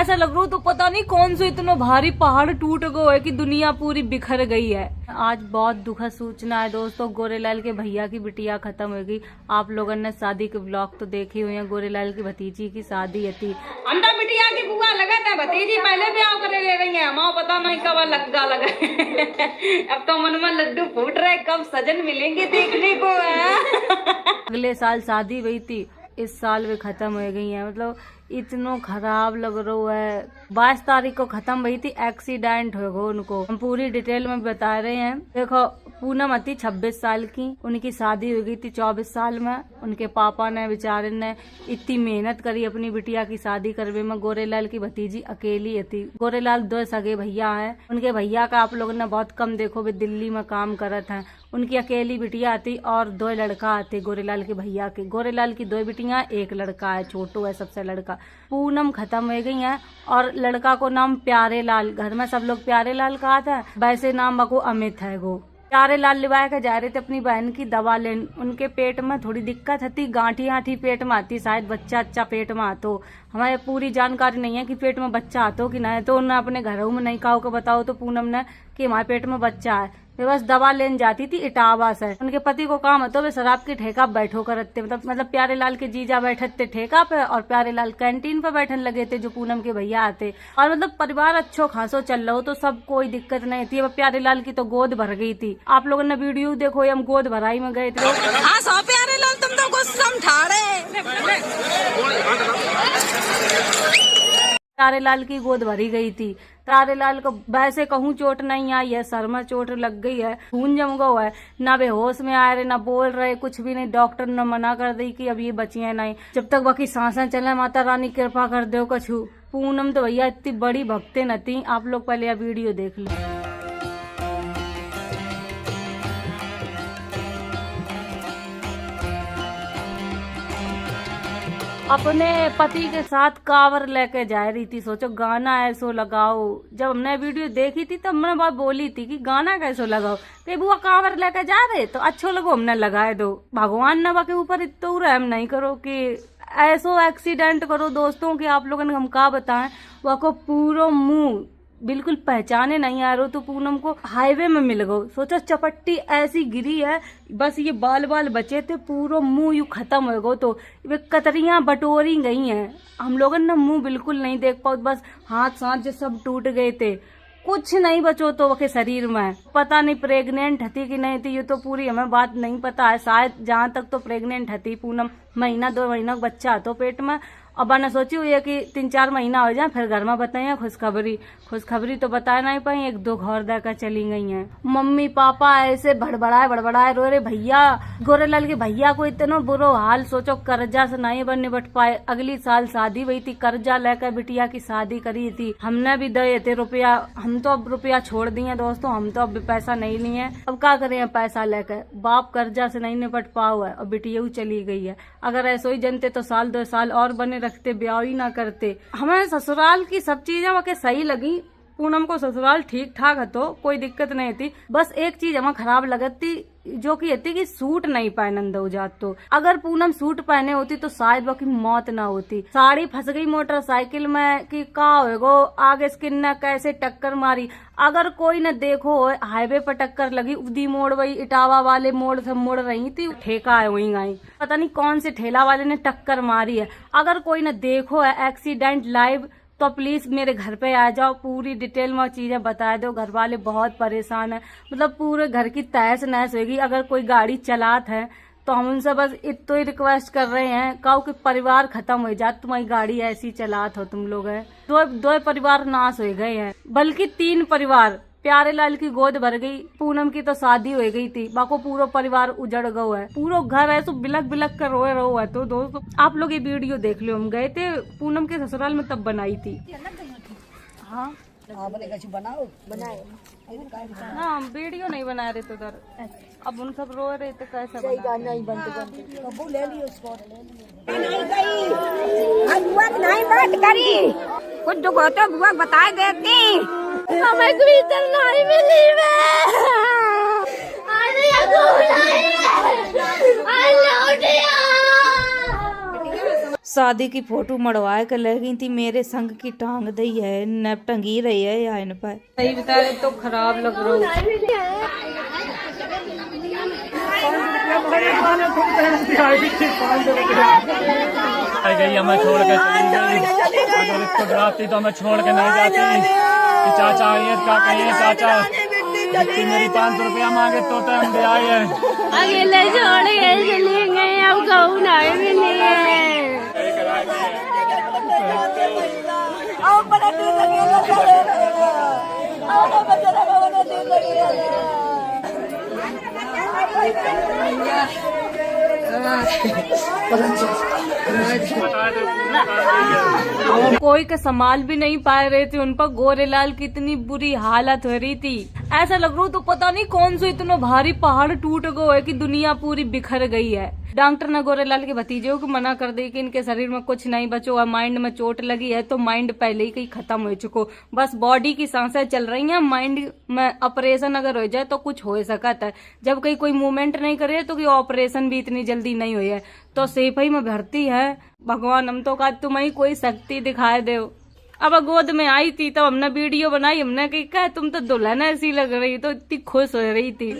ऐसा लग रहा तो पता नहीं कौन सा इतना भारी पहाड़ टूट गया है कि दुनिया पूरी बिखर गई है। आज बहुत दुखद सूचना है दोस्तों, गोरेलाल के भैया की बिटिया खत्म हो गई। आप लोगों ने शादी के ब्लॉग तो देखे हुए हैं, गोरेलाल की भतीजी की शादी थी। अंडा बिटिया की बुआ लगा था, भतीजी पहले ब्याह करे ले रही है, माँ पता नहीं कब लगा अब तो मन में लड्डू फूट रहे, कब सजन मिलेंगे देखने को है। अगले साल शादी हुई थी, इस साल वे खत्म हो गई है। मतलब इतना खराब लग रहा है। 22 तारीख को खत्म हुई थी, एक्सीडेंट हो गया उनको। हम पूरी डिटेल में बता रहे हैं। देखो पूनम थी 26 साल की, उनकी शादी हो गई थी 24 साल में। उनके पापा ने बेचारे ने इतनी मेहनत करी अपनी बिटिया की शादी करवे में। गोरेलाल की भतीजी अकेली थी। गोरेलाल 2 सगे भैया हैं। उनके भैया का आप लोगों ने बहुत कम देखो, वे दिल्ली में काम करत हैं। उनकी अकेली बिटिया थी और 2 लड़का आते गोरेलाल के भैया के। गोरेलाल की 2 बिटियां, 1 लड़का है, छोटो है सबसे लड़का। पूनम खत्म हो गई है और लड़का को नाम प्यारे लाल, घर में सब लोग प्यारे लाल कहा था, वैसे नाम बको अमित है। गो प्यारे लाल लिवाया के जा रहे थे अपनी बहन की दवा लेने। उनके पेट में थोड़ी दिक्कत थी, गांठी पेट में आती, शायद बच्चा अच्छा पेट में आतो। हमारे पूरी जानकारी नहीं है कि पेट में बच्चा आतो कि नहीं, तो उन्होंने अपने घरों में नहीं कहा बताओ तो पूनम ने कि हमारे पेट में बच्चा है। वे बस दवा लेने जाती थी इटावा से। उनके पति को काम होता, वे शराब की ठेका बैठो करते, मतलब प्यारे लाल के जीजा बैठे थे ठेका पे और प्यारे लाल कैंटीन पे बैठने लगे थे जो पूनम के भैया आते। और मतलब परिवार अच्छो खासो चल रहा हो, तो सब कोई दिक्कत नहीं थी। प्यारे लाल की तो गोद भर गई थी। आप लोगों ने वीडियो देखो, हम गोद भराई में गए थे। प्यारे लाल तुम तो कुछ समझा तारेलाल की गोद भरी गई थी। तारेलाल को वैसे कहूँ चोट नहीं आई है, सर में चोट लग गई है, खून जम गया है, ना बेहोश में आ रहे, ना बोल रहे, कुछ भी नहीं। डॉक्टर ने मना कर दी कि अब ये बचिए नहीं, जब तक बाकी सांसें चले माता रानी कृपा कर दो कछु। पूनम तो भैया इतनी बड़ी भक्ति न थी। आप लोग पहले यह वीडियो देख लो। अपने पति के साथ कावर लेके जा रही थी। सोचो गाना ऐसो लगाओ। जब हमने वीडियो देखी थी तब हमने बात बोली थी कि गाना कैसो लगाओ, कि बुआ कावर लेके जा रहे तो अच्छो लगो, हमने लगाए दो। भगवान ने बाकी ऊपर इतना रहम नहीं करो कि ऐसो एक्सीडेंट करो दोस्तों कि आप लोगों ने हम का बताएं। वह को पूरा मुंह बिल्कुल पहचाने नहीं आ रहा, तो पूनम को हाईवे में मिल गो। सोचो चपट्टी ऐसी गिरी है, बस ये बाल बचे थे, पूरा मुंह यू खत्म हो गो। तो वे कतरियां बटोरी गई हैं। हम लोगों ने मुंह बिल्कुल नहीं देख पाओ, बस हाथ सांस सब टूट गए थे, कुछ नहीं बचो तो वके शरीर में। पता नहीं प्रेग्नेंट थी कि नहीं थी, ये तो पूरी हमें बात नहीं पता है। शायद जहाँ तक तो प्रेग्नेंट थी पूनम, 1-2 महीना का बच्चा तो पेट में। अब ने सोची हुई है कि 3-4 महीना हो जाए फिर घर में बताइए खुशखबरी तो बता नहीं पाई, 1-2 घर देकर चली गई हैं। मम्मी पापा ऐसे बड़बड़ाए रो रहे। भैया गोरेलाल के भैया को इतना बुरा हाल, सोचो कर्जा से नहीं बन निपट पाए। अगली साल शादी हुई थी, कर्जा लेकर बिटिया की शादी करी थी। हमने भी दिए थे रुपया, हम तो अब रुपया छोड़ दिए दोस्तों, हम तो अब पैसा नहीं लिए। अब क्या करें पैसा लेकर, बाप कर्जा से नहीं निपट पाओ है और बिटिया चली गई है। अगर ऐसा ही जनते तो 1-2 साल और बने रखते, ब्याह ही ना करते। हमें ससुराल की सब चीजें वके सही लगी। पूनम को ससुराल ठीक ठाक है, तो कोई दिक्कत नहीं थी। बस एक चीज हमें खराब लगती, जो कि थी कि सूट नहीं पहनन दो जात। तो अगर पूनम सूट पहने होती तो शायद वकी मौत ना होती। साड़ी फंस गई मोटरसाइकिल में कि का होगो, आगे स्किन ने कैसे टक्कर मारी। अगर कोई न देखो हाईवे पर टक्कर लगी, उदी मोड़ वही इटावा वाले मोड़ से मुड़ रही थी, ठेका है वही गई, पता नहीं कौन से ठेला वाले ने टक्कर मारी है। अगर कोई न देखो है एक्सीडेंट लाइव तो प्लीज मेरे घर पे आ जाओ, पूरी डिटेल में चीजें बता दो। घर वाले बहुत परेशान है, मतलब पूरे घर की तहस नहस होगी। अगर कोई गाड़ी चलात है तो हम उनसे बस इतना ही रिक्वेस्ट कर रहे हैं, कहो कि परिवार खत्म हो जाए, तुम्हारी गाड़ी ऐसी चलात हो तुम लोग है। 2 परिवार नाश हो गए हैं, बल्कि 3 परिवार। प्यारे लाल की गोद भर गई, पूनम की तो शादी हो गई थी, बाको पूरा परिवार उजड़ गया है। पूरा घर है तो बिलक कर रोए रहो है। तो दोस्तों आप लोग ये वीडियो देख लो, हम गए थे पूनम के ससुराल में तब बनाई थी। हाँ हाँ वीडियो नहीं बना रहे थे उधर, अब उन सब रो रहे थे कैसे कुछ दुख हो तो बुआ बता देती, हमें क्वींटल नहीं मिली शादी की फोटो मड़वा के ले गई थी, मेरे संग की टांग दी है, न टंगी रही है या इन पर। सही बता रहे तो खराब लग रहा हूँ। गई हमें छोड़ के चली गई, अगर इसको डराती तो हमें छोड़ के नहीं जाती। कि चाचा ये क्या कहिए चाचा, जितनी मेरी 500 रुपया मांगे तो हम दे आए हैं। अकेले छोड़ के चली गई, अब कहूँ नहीं मिली। कोई का संभाल भी नहीं पा रहे थे, उन पर गोरेलाल की इतनी बुरी हालत हो रही थी। ऐसा लग रहा तो पता नहीं कौन सा इतना भारी पहाड़ टूट गया है कि दुनिया पूरी बिखर गई है। डॉक्टर ने गोरेलाल के भतीजे को मना कर दी कि इनके शरीर में कुछ नहीं बचो है, माइंड में चोट लगी है तो माइंड पहले ही कहीं खत्म हो चुको, बस बॉडी की सांसें चल रही हैं, माइंड में ऑपरेशन अगर हो जाए तो कुछ हो सकता है। जब कहीं कोई मूवमेंट नहीं करे तो ऑपरेशन भी इतनी जल्दी नहीं हुई है, तो सेफई में भर्ती है। भगवान हम तो कहा तुम्हें कोई शक्ति दिखाए दे। अब गोद में आई थी तो हमने वीडियो बनाई, हमने कहा तुम तो दुल्हन ऐसी लग रही, तो इतनी खुश हो रही थी।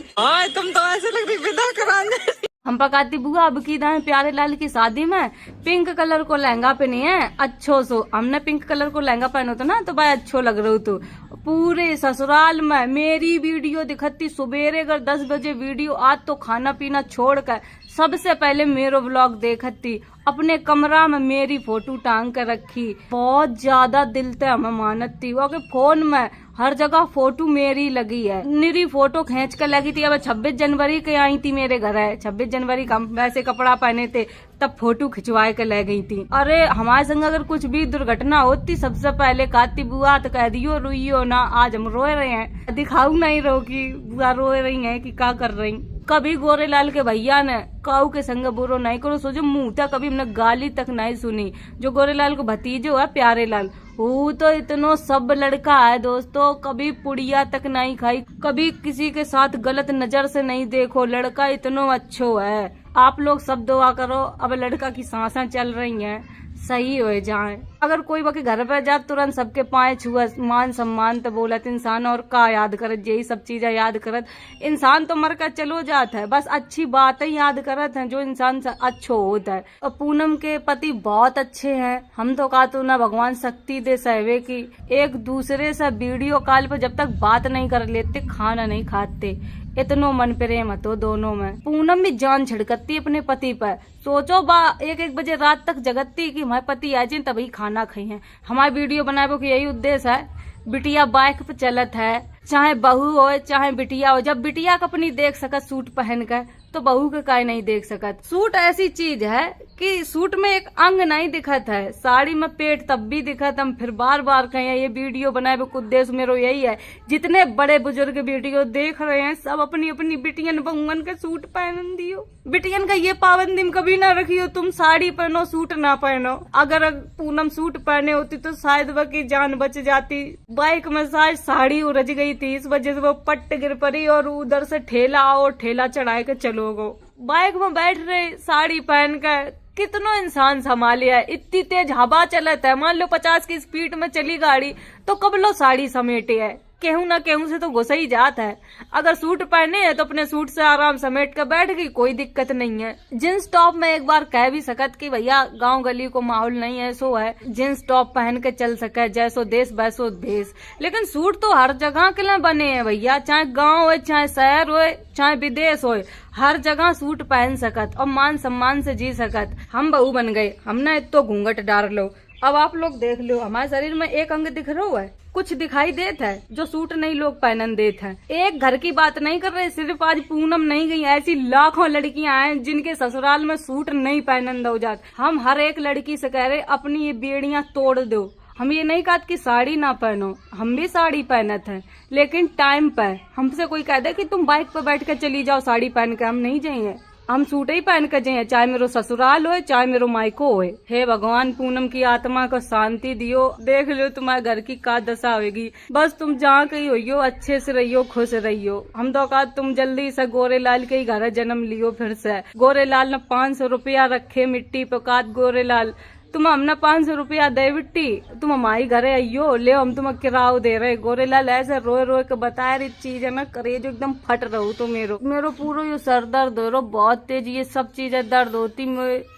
तुम तो ऐसे लग रही विदा कराने। हम पकाती बुआ अब की दाएं प्यारे लाल की शादी में पिंक कलर को लहंगा पहनी है अच्छो सो। हमने पिंक कलर को लहंगा पहनो तो ना तो भाई अच्छो लग रहा तो। पूरे ससुराल में मेरी वीडियो दिखती, सुबेरे अगर 10 बजे वीडियो आज तो खाना पीना छोड़कर सबसे पहले मेरो व्लॉग देखती, अपने कमरा में मेरी फोटो टांग कर रखी। बहुत ज्यादा दिल ते हमें मानत थी वो, फोन में हर जगह फोटो मेरी लगी है, निरी फोटो खींच कर लगी थी। अब 26 जनवरी के आई थी मेरे घर है, 26 जनवरी का वैसे कपड़ा पहने थे तब फोटो खिंचवाए के ले गई थी। अरे हमारे संग अगर कुछ भी दुर्घटना होती सबसे पहले कहती बुआ तो कह दियो रोइयो ना, आज हम रो रहे हैं, दिखाऊ नहीं रो की बुआ रो रही है कि क्या कर रही। कभी गोरेलाल के भैया ने काऊ के संग बुरो नहीं करो, सोचो मुंह तक कभी हमने गाली तक नहीं सुनी। जो गोरेलाल को भतीजो है प्यारे लाल, वो तो इतनो सब लड़का है दोस्तों, कभी पुड़िया तक नहीं खाई, कभी किसी के साथ गलत नजर से नहीं देखो, लड़का इतनो अच्छो है। आप लोग सब दुआ करो अब लड़का की सांसें चल रही हैं सही हो जाए। अगर कोई बाकी घर पर जात तुरंत सबके पाए छुआ मान सम्मान तो बोलत इंसान, और का याद करत यही सब चीजें याद करत। इंसान तो मर कर चलो जाता है, बस अच्छी बातें याद करत हैं जो इंसान से अच्छो होता है। और पूनम के पति बहुत अच्छे हैं, हम तो कहा तो ना भगवान शक्ति दे सहवे की, एक दूसरे से वीडियो कॉल पर जब तक बात नहीं कर लेते खाना नहीं खाते, इतनो मन प्रेम है तो दोनों में। पूनम भी जान छिड़कती अपने पति पर, सोचो बा 1-1 बजे रात तक जगती कि हमारे पति आ जाए तभी खाना खाई है। हमारे वीडियो बनाए की यही उद्देश्य है। बिटिया बाइक पे चलत है, चाहे बहू हो चाहे बिटिया हो, जब बिटिया का अपनी देख सकत सूट पहन कर तो बहू के काय नहीं देख सकत। सूट ऐसी चीज है कि सूट में एक अंग नहीं दिखत है, साड़ी में पेट तब भी दिखत। हम फिर बार बार कहें ये वीडियो बनाए का उद्देश्य मेरा यही है, जितने बड़े बुजुर्ग वीडियो देख रहे हैं सब अपनी अपनी बिटियन बहुअन के सूट पहन दियो। बिटियन का ये पाबंदी कभी ना रखियो तुम साड़ी पहनो सूट ना पहनो। अगर पूनम सूट पहने होती तो शायद वह की जान बच जाती। बाइक में शायद साड़ी उलझ गई थी, इस वजह से वो पट्ट गिर पड़ी और उधर से ठेला आओ ठेला चढ़ाए के चलो गो। बाइक में बैठ रहे साड़ी पहन कर कितनो इंसान संभालिया है, इतनी तेज हवा चलत है, मान लो 50 की स्पीड में चली गाड़ी तो कब लो साड़ी समेटे है, केहू ना केहू से तो घुसा ही जात है। अगर सूट पहने हैं तो अपने सूट से आराम समेट कर बैठ गई, कोई दिक्कत नहीं है। जींस टॉप में एक बार कह भी सकत कि भैया गांव गली को माहौल नहीं है, सो है जींस टॉप पहन के चल सके, जैसो देश वैसो भेष। लेकिन सूट तो हर जगह के लिए बने हैं भैया, चाहे गाँव हो चाहे शहर हो चाहे विदेश हो, हर जगह सूट पहन सकत और मान सम्मान से जी सकत। हम बहू बन गए, हमने इतो घूंघट डाल लो। अब आप लोग देख लो हमारे शरीर में एक अंग दिख रहा है, कुछ दिखाई देता है जो सूट नहीं लोग पहनन देते हैं। एक घर की बात नहीं कर रहे, सिर्फ आज पूनम नहीं गई, ऐसी लाखों लड़कियां हैं जिनके ससुराल में सूट नहीं पहनन दो जात। हम हर एक लड़की से कह रहे अपनी ये बेड़ियां तोड़ दो। हम ये नहीं कहते कि साड़ी ना पहनो, हम भी साड़ी पहनत हैं, लेकिन टाइम पर हमसे कोई कह दे कि तुम बाइक पर बैठ कर चली जाओ साड़ी पहन के, हम नहीं जाइए, हम सूट ही पहन कर जाइए, चाहे मेरो ससुराल हो चाहे मेरो मायको हो। हे भगवान पूनम की आत्मा को शांति दियो। देख लो तुम्हारे घर की का दशा होगी, बस तुम जहाँ कहीं होइयो अच्छे से रहियो, खुश रहियो। हम तो कहा तुम जल्दी से गोरेलाल के ही घर जन्म लियो। फिर से गोरेलाल ने 500 रुपया रखे मिट्टी पे, कहा गोरेलाल तुम हमने 500 रुपया दे बिट्टी, तुम हमारी घरे आइयो ले, हम तुम्हें किराओ दे रहे। गोरेलाल ऐसे रोए रोए के बताया रही चीज है ना, करे जो एकदम फट रहो तो मेरो पूरा ये सर दर्द हो रहा बहुत तेज, ये सब चीजें दर्द होती।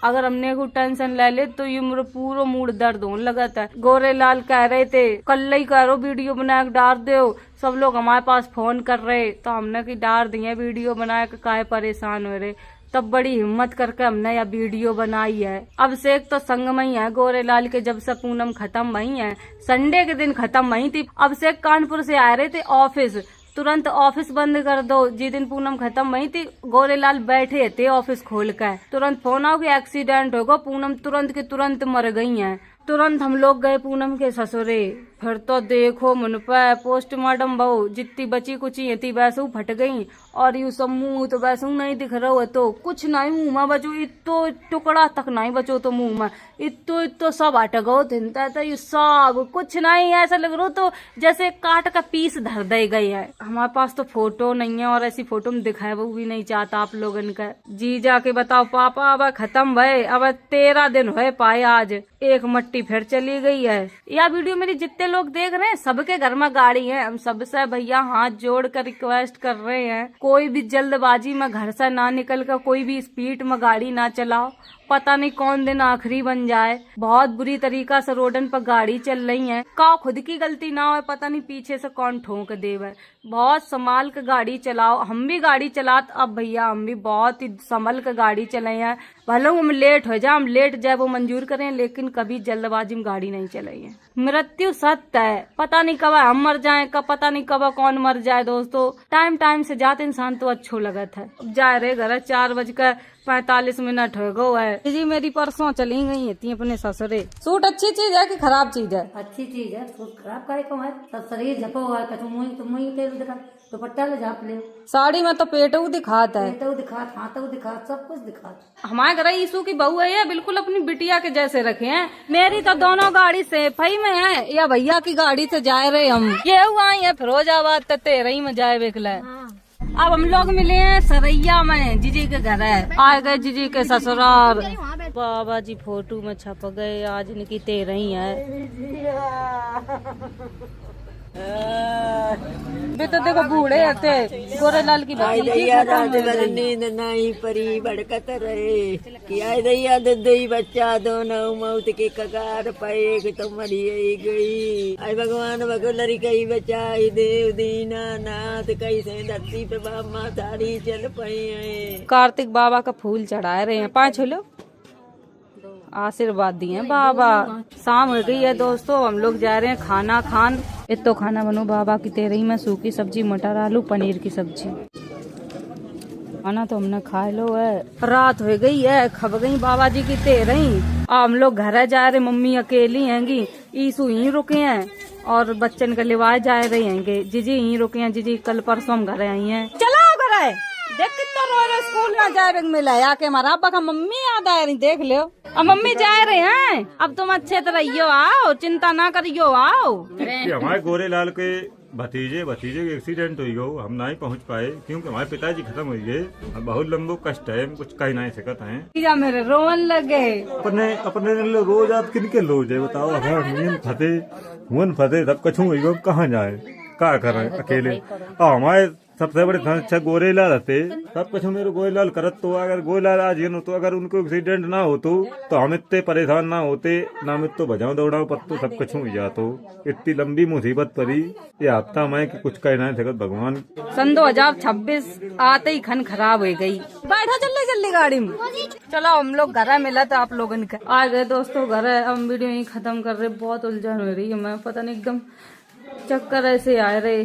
अगर हमने को टेंशन ले ले तो ये मेरा पूरा मूड दर्द होने लगा था। गोरेलाल कह रहे थे कल ही करो वीडियो बना के डाल दो, सब लोग हमारे पास फोन कर रहे, तो हमने की डाल दिए वीडियो बना के, काहे परेशान हो रहे। तब बड़ी हिम्मत करके हमने यह वीडियो बनाई है। अभिषेक तो संग में ही है गोरेलाल के, जब से पूनम खत्म वही है, संडे के दिन खत्म वही थी। अभिषेक कानपुर से आ रहे थे ऑफिस, तुरंत ऑफिस बंद कर दो, जिस दिन पूनम खत्म वही थी गोरेलाल बैठे थे ऑफिस खोल कर, तुरंत फोन आओ कि एक्सीडेंट होगा, पूनम तुरंत के तुरंत मर गई हैं। तुरंत हम लोग गए पूनम के ससुरे, फिर तो देखो मुन पे पोस्टमार्टम बहु जितनी बची कुची थी वैसे फट गई, और यू सब मुंह तो वैसे नहीं दिख रहा है, तो कुछ नहीं मुंह में बचो, इतो टुकड़ा तक नहीं बचो, तो मुंह में इतो सब हट गो थिनता था, ये सब कुछ नहीं, ऐसा लग रहा तो जैसे काट का पीस धर दे गए है। हमारे पास तो फोटो नहीं है, और ऐसी फोटो में दिखाए वो भी नहीं चाहता आप लोगन का। जी जाके बताओ पापा अब खत्म भय, अब 13 दिन हुए पाए, आज एक मट्टी फिर चली गई है। यह वीडियो मेरी जितने लोग देख रहे हैं सबके घर में गाड़ी है, हम सबसे भैया हाथ जोड़ कर रिक्वेस्ट कर रहे हैं, कोई भी जल्दबाजी में घर से ना निकल कर कोई भी स्पीड में गाड़ी ना चलाओ, पता नहीं कौन दिन आखिरी बन जाए। बहुत बुरी तरीका से रोडन पर गाड़ी चल रही है, का खुद की गलती ना हो, पता नहीं पीछे से कौन ठोक देवे। बहुत संभाल के गाड़ी चलाओ, हम भी गाड़ी चलात अब भैया, हम भी बहुत ही संभल के गाड़ी चलाए हैं, भले हम लेट हो जाए, हम लेट जाए वो मंजूर करें, लेकिन कभी जल्दबाजी में गाड़ी नहीं चलाई है। मृत्यु सत्य है, पता नहीं कब हम मर जाए, कब पता नहीं कब कौन मर जाए। दोस्तों टाइम से जाते इंसान तो अच्छो लगत है। अब जा रहे घर 4:45 हो गो है। जी मेरी परसों चली गई थी अपने ससुरे। सूट अच्छी चीज है कि खराब चीज है? अच्छी चीज है, सूट खराब करे को है, सब शरीर झपो हुआ है, कछु मुंह तेल दिखा, दुपट्टा ले झाप ले, साड़ी में तो पेटू दिखाता है, पेटू दिखात, हाथों दिखात, सब कुछ दिखात। हमारे घर यीशु की बहू है, ये बिल्कुल अपनी बिटिया के जैसे रखे हैं। मेरी तो दोनों गाड़ी सेफ ही में है, या भैया की गाड़ी से जा रहे हम, ये हुआ है फिरोजाबाद तो 13 में जाए बेकला। अब हम लोग मिले हैं सरैया में, जीजी के घर है, आ गए जीजी के ससुराल। बाबा जी फोटो में छप गए, आज इनकी 13 है। भी तो देखो बूढ़े थे, गोरेलाल की नींद नहीं परी भड़कत रहे, किया दैया दई बच्चा दोनों मौत के कगार पाए कि तो मरी गई। आई भगवान भगोलरी कई बचाई देव दीना नाथ, कैसे धरती पे बाबा तारी चल पाए। कार्तिक बाबा का फूल चढ़ाए रहे हैं, 5 लो आशीर्वाद दिए बाबा। शाम हो गई है दोस्तों, हम लोग जा रहे हैं खाना खान। इतो खाना बनो बाबा की 13 में, सूखी सब्जी, मटर आलू पनीर की सब्जी। खाना तो हमने खा लो है, रात हो गई है, खब गई बाबा जी की 13। हम लोग घर जा रहे, मम्मी अकेली हैंगी, ईसु यहीं रुके हैं, और बच्चन के लिवाए जा रहे हैंगे, जीजी यहीं रुके हैं, जीजी कल परसों हम घर आई हैं। चला घर है, देख कितना रो रहे, स्कूल में जाए मिला आके हमारा अब्बा का मम्मी याद आ रही, देख लो अब मम्मी जा रहे हैं। अब तुम अच्छे तरह आओ, चिंता ना करियो, आओ। हमारे गोरेलाल के भतीजे के एक्सीडेंट हुई हो, हम नहीं पहुंच पाए क्योंकि हमारे पिताजी खत्म हुई गए, बहुत लंबो कष्ट है, कुछ कह नहीं सकत है। मेरे रोवन लगे अपने रोज आप किनके लोज है बताओ, हुन फते सब कछू हुई हो, कहाँ जाए, क्या करे अकेले। हमारे सबसे बड़े अच्छा गोरेलाल रहते, सब कुछ मेरे गोरेलाल करत, तो अगर गोरेलाल आज ये तो अगर उनको एक्सीडेंट ना हो तो हम इतने परेशान ना होते, ना मैं तो बजाओ दौड़ाओ पत्तो सब कुछ हो जातो। इतनी लंबी मुसीबत पड़ी ये हफ्ता में कि कुछ कहना है सकत भगवान। सन 2026 आते ही खन खराब हो गई। बैठो जल्दी गाड़ी में, चलो हम लोग घर मिला था आप लोगों का। आ गए दोस्तों घर, हम वीडियो यही खत्म कर रहे, बहुत उलझन हो रही है, मैं पता नहीं एकदम चक्कर ऐसे आ रहे।